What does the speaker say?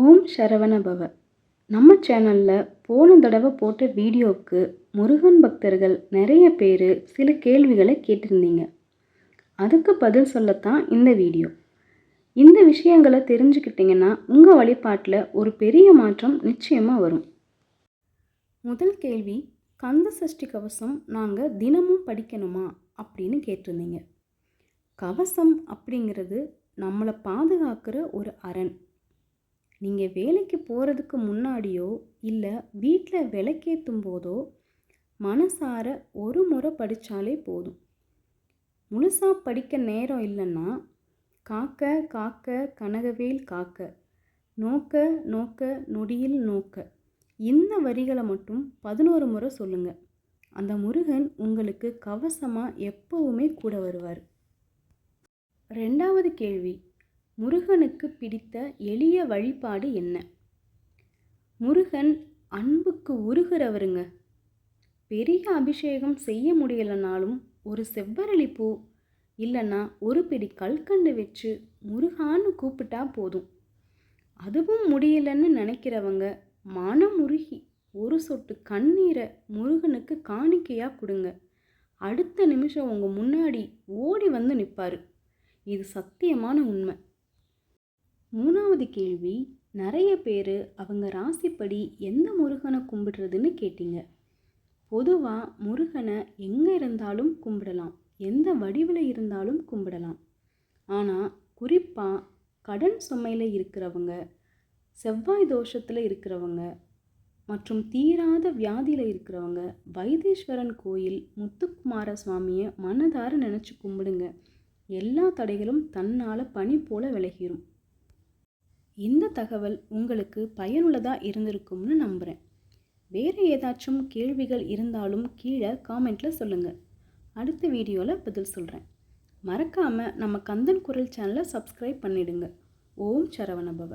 ஓம் சரவண பவ. நம்ம சேனலில் போன தடவை போட்ட வீடியோவுக்கு முருகன் பக்தர்கள் நிறைய பேர் சில கேள்விகளை கேட்டிருந்தீங்க. அதுக்கு பதில் சொல்லத்தான் இந்த வீடியோ. இந்த விஷயங்களை தெரிஞ்சுக்கிட்டிங்கன்னா உங்கள் வழிபாட்டில் ஒரு பெரிய மாற்றம் நிச்சயமாக வரும். முதல் கேள்வி, கந்த சஷ்டி கவசம் நாங்கள் தினமும் படிக்கணுமா அப்படின்னு கேட்டிருந்தீங்க. கவசம் அப்படிங்கிறது நம்மளை பாதுகாக்கிற ஒரு அரண். நீங்கள் வேலைக்கு போகிறதுக்கு முன்னாடியோ இல்லை வீட்டில் விளக்கேற்றும் போதோ மனசார ஒரு முறை படித்தாலே போதும். முழுசாக படிக்க நேரம் இல்லைன்னா காக்க காக்க கனகவேல் காக்க, நோக்க நோக்க நொடியில் நோக்க, இந்த வரிகளை மட்டும் 11 முறை சொல்லுங்கள். அந்த முருகன் உங்களுக்கு கவசமாக எப்பவுமே கூட வருவார். ரெண்டாவது கேள்வி, முருகனுக்கு பிடித்த எளிய வழிபாடு என்ன? முருகன் அன்புக்கு உருகிறவருங்க. பெரிய அபிஷேகம் செய்ய முடியலைனாலும் ஒரு செவ்வரளி பூ இல்லைன்னா ஒரு பிடி கல்கண்டு வச்சு முருகான்னு கூப்பிட்டா போதும். அதுவும் முடியலன்னு நினைக்கிறவங்க மனம் உருகி ஒரு சொட்டு கண்ணீரை முருகனுக்கு காணிக்கையாக கொடுங்க. அடுத்த நிமிஷம் உங்கள் முன்னாடி ஓடி வந்து நிற்பார். இது சத்தியமான உண்மை. மூணாவது கேள்வி, நிறைய பேர் அவங்க ராசிப்படி எந்த முருகனை கும்பிடுறதுன்னு கேட்டீங்க. பொதுவாக முருகனை எங்கே இருந்தாலும் கும்பிடலாம், எந்த வடிவில் இருந்தாலும் கும்பிடலாம். ஆனால் குறிப்பாக கடன் சுமையில் இருக்கிறவங்க, செவ்வாய் தோஷத்தில் இருக்கிறவங்க மற்றும் தீராத வியாதியில் இருக்கிறவங்க வைத்தீஸ்வரன் கோயில் முத்துக்குமார சுவாமியை மனதார நினச்சி கும்பிடுங்க. எல்லா தடைகளும் தன்னால் பனி போல விலகிரும். இந்த தகவல் உங்களுக்கு பயனுள்ளதாக இருந்திருக்கும்னு நம்புகிறேன். வேறு ஏதாச்சும் கேள்விகள் இருந்தாலும் கீழே காமெண்ட்டில் சொல்லுங்கள். அடுத்த வீடியோவில் பதில் சொல்கிறேன். மறக்காமல் நம்ம கந்தன் குரல் சேனலை சப்ஸ்கிரைப் பண்ணிடுங்க. ஓம் சரவண பவ.